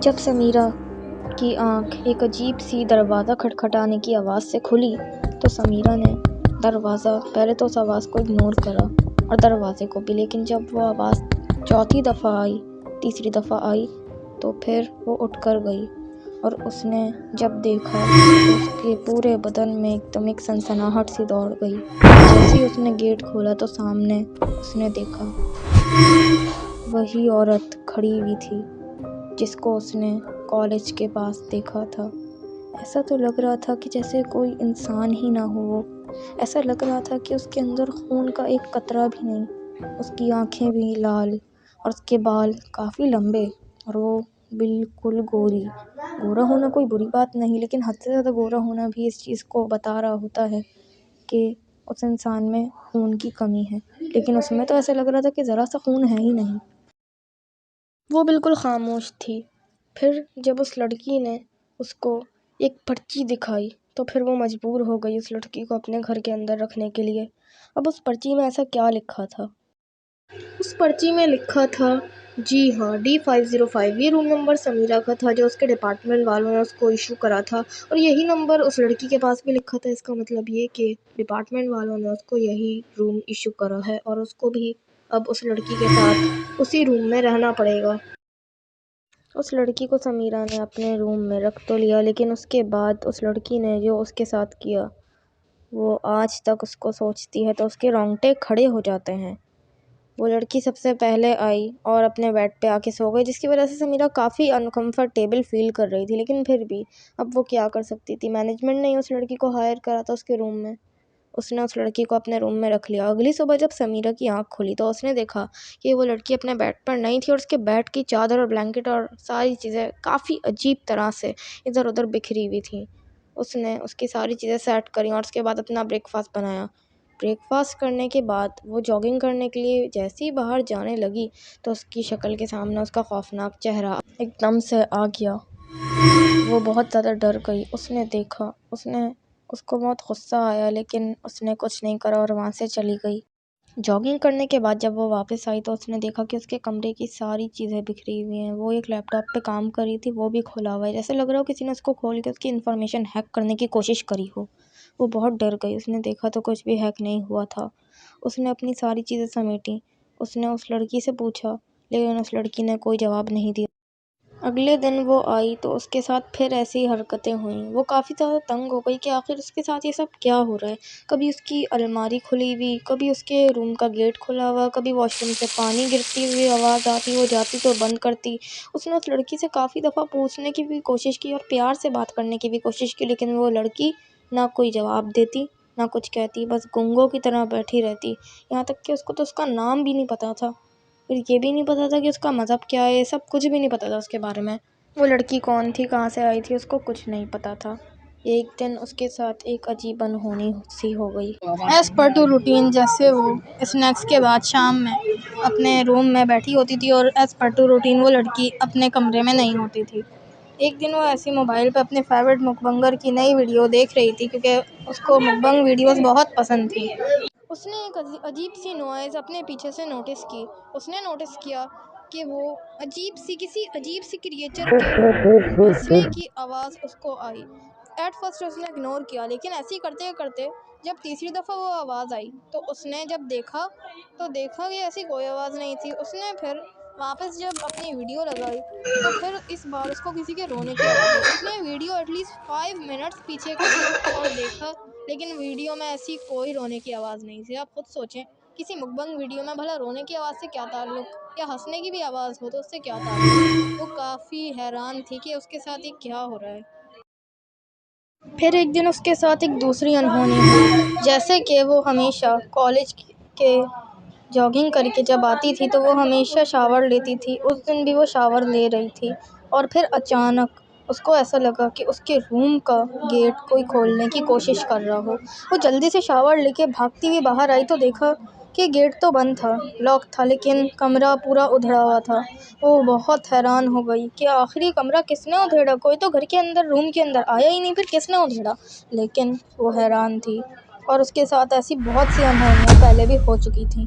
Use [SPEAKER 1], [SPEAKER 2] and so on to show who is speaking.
[SPEAKER 1] جب سمیرہ کی آنکھ ایک عجیب سی دروازہ کھٹکھٹانے کی آواز سے کھلی تو سمیرہ نے پہلے تو اس آواز کو اگنور کرا اور دروازے کو بھی، لیکن جب وہ آواز چوتھی دفعہ آئی، تیسری دفعہ آئی تو پھر وہ اٹھ کر گئی، اور اس نے جب دیکھا تو اس کے پورے بدن میں ایک دم ایک سنسناہٹ سی دوڑ گئی۔ جیسے ہی اس نے گیٹ کھولا تو سامنے اس نے دیکھا وہی عورت کھڑی ہوئی تھی جس کو اس نے کالج کے پاس دیکھا تھا۔ ایسا تو لگ رہا تھا کہ جیسے کوئی انسان ہی نہ ہو وہ، ایسا لگ رہا تھا کہ اس کے اندر خون کا ایک قطرہ بھی نہیں۔ اس کی آنکھیں بھی لال اور اس کے بال کافی لمبے، اور وہ بالکل گورا ہونا کوئی بری بات نہیں، لیکن حد سے زیادہ گورا ہونا بھی اس چیز کو بتا رہا ہوتا ہے کہ اس انسان میں خون کی کمی ہے، لیکن اس میں تو ایسا لگ رہا تھا کہ ذرا سا خون ہے ہی نہیں۔ وہ بالکل خاموش تھی۔ پھر جب اس لڑکی نے اس کو ایک پرچی دکھائی تو پھر وہ مجبور ہو گئی اس لڑکی کو اپنے گھر کے اندر رکھنے کے لیے۔ اب اس پرچی میں ایسا کیا لکھا تھا؟ اس پرچی میں لکھا تھا، جی ہاں، D505، یہ روم نمبر سمیرہ کا تھا جو اس کے ڈپارٹمنٹ والوں نے اس کو ایشو کرا تھا، اور یہی نمبر اس لڑکی کے پاس بھی لکھا تھا۔ اس کا مطلب یہ کہ ڈپارٹمنٹ والوں نے اس کو یہی روم ایشو کرا ہے، اور اس کو بھی اب اس لڑکی کے ساتھ اسی روم میں رہنا پڑے گا۔ اس لڑکی کو سمیرہ نے اپنے روم میں رکھ تو لیا، لیکن اس کے بعد اس لڑکی نے جو اس کے ساتھ کیا وہ آج تک اس کو سوچتی ہے تو اس کے رونگٹے کھڑے ہو جاتے ہیں۔ وہ لڑکی سب سے پہلے آئی اور اپنے بیڈ پہ آ کے سو گئی، جس کی وجہ سے سمیرہ کافی انکمفرٹیبل فیل کر رہی تھی، لیکن پھر بھی اب وہ کیا کر سکتی تھی؟ مینجمنٹ نے اس لڑکی کو ہائر کرا تھا اس کے روم میں، اس نے اس لڑکی کو اپنے روم میں رکھ لیا۔ اگلی صبح جب سمیرہ کی آنکھ کھلی تو اس نے دیکھا کہ وہ لڑکی اپنے بیڈ پر نہیں تھی، اور اس کے بیڈ کی چادر اور بلینکٹ اور ساری چیزیں کافی عجیب طرح سے ادھر ادھر بکھری ہوئی تھیں۔ اس نے اس کی ساری چیزیں سیٹ کریں اور اس کے بعد اپنا بریک فاسٹ بنایا۔ بریک فاسٹ کرنے کے بعد وہ جاگنگ کرنے کے لیے جیسے ہی باہر جانے لگی تو اس کی شکل کے سامنے اس کا خوفناک چہرہ ایک دم سے آ گیا۔ وہ بہت زیادہ ڈر گئی۔ اس نے دیکھا، اس کو بہت غصہ آیا، لیکن اس نے کچھ نہیں کرا اور وہاں سے چلی گئی۔ جاگنگ کرنے کے بعد جب وہ واپس آئی تو اس نے دیکھا کہ اس کے کمرے کی ساری چیزیں بکھری ہوئی ہیں۔ وہ ایک لیپ ٹاپ پہ کام کر رہی تھی، وہ بھی کھلا ہوا ہے، جیسے لگ رہا ہو کسی نے اس کو کھول کے اس کی انفارمیشن ہیک کرنے کی کوشش کری ہو۔ وہ بہت ڈر گئی۔ اس نے دیکھا تو کچھ بھی ہیک نہیں ہوا تھا۔ اس نے اپنی ساری چیزیں سمیٹیں۔ اس نے اس لڑکی سے پوچھا، لیکن اس لڑکی نے کوئی جواب نہیں دیا۔ اگلے دن وہ آئی تو اس کے ساتھ پھر ایسی حرکتیں ہوئیں۔ وہ کافی زیادہ تنگ ہو گئی کہ آخر اس کے ساتھ یہ سب کیا ہو رہا ہے۔ کبھی اس کی الماری کھلی ہوئی، کبھی اس کے روم کا گیٹ کھلا ہوا، کبھی واش روم سے پانی گرتی ہوئی آواز آتی، وہ جاتی تو بند کرتی۔ اس نے اس لڑکی سے کافی دفعہ پوچھنے کی بھی کوشش کی اور پیار سے بات کرنے کی بھی کوشش کی، لیکن وہ لڑکی نہ کوئی جواب دیتی نہ کچھ کہتی، بس گنگوں کی طرح بیٹھی رہتی۔ یہاں تک کہ اس کو تو اس کا نام بھی نہیں پتا تھا، پھر یہ بھی نہیں پتا تھا کہ اس کا مذہب کیا ہے، یہ سب کچھ بھی نہیں پتا تھا اس کے بارے میں۔ وہ لڑکی کون تھی، کہاں سے آئی تھی، اس کو کچھ نہیں پتا تھا۔ ایک دن اس کے ساتھ ایک عجیب انہونی سی ہو گئی۔ ایز پر ٹو روٹین، جیسے وہ اسنیکس کے بعد شام میں اپنے روم میں بیٹھی ہوتی تھی اور ایز پر ٹو روٹین وہ لڑکی اپنے کمرے میں نہیں ہوتی تھی۔ ایک دن وہ ایسی موبائل پہ اپنے فیورٹ مکبنگر کی نئی ویڈیو دیکھ رہی تھی، کیونکہ اس کو مکبنگ ویڈیوز بہت پسند تھی۔ اس نے ایک عجیب سی نوائز اپنے پیچھے سے نوٹس کی۔ اس نے نوٹس کیا کہ وہ کسی عجیب سی کریچر کے ہنسنے کی آواز اس کو آئی۔ ایٹ فرسٹ اس نے اگنور کیا، لیکن ایسے ہی کرتے کرتے جب تیسری دفعہ وہ آواز آئی تو اس نے جب دیکھا کہ ایسی کوئی آواز نہیں تھی۔ اس نے پھر واپس جب اپنی ویڈیو لگائی تو پھر اس بار اس کو کسی کے رونے کی آواز آئی۔ اس نے ویڈیو ایٹ لیسٹ 5 منٹس پیچھے کری اور دیکھا، لیکن ویڈیو میں ایسی کوئی رونے کی آواز نہیں تھی۔ آپ خود سوچیں، کسی مکبنگ ویڈیو میں بھلا رونے کی آواز سے کیا تعلق، یا ہنسنے کی بھی آواز ہو تو اس سے کیا تعلق؟ وہ کافی حیران تھی کہ اس کے ساتھ یہ کیا ہو رہا ہے۔ پھر ایک دن اس کے ساتھ ایک دوسری انہونی ہوئی۔ جیسے کہ وہ ہمیشہ کالج کے جاگنگ کر کے جب آتی تھی تو وہ ہمیشہ شاور لیتی تھی، اس دن بھی وہ شاور لے رہی تھی، اور پھر اچانک اس کو ایسا لگا کہ اس کے روم کا گیٹ کوئی کھولنے کی کوشش کر رہا ہو۔ وہ جلدی سے شاور لے کے بھاگتی ہوئی باہر آئی تو دیکھا کہ گیٹ تو بند تھا، لاک تھا، لیکن کمرہ پورا ادھڑا ہوا تھا۔ وہ بہت حیران ہو گئی کہ آخر یہ کمرہ کس نے ادھیڑا، کوئی تو گھر کے اندر روم کے اندر آیا ہی نہیں، پھر کس نے ادھیڑا؟ لیکن وہ حیران تھی، اور اس کے ساتھ ایسی بہت سی انہونیاں پہلے بھی ہو چکی تھیں۔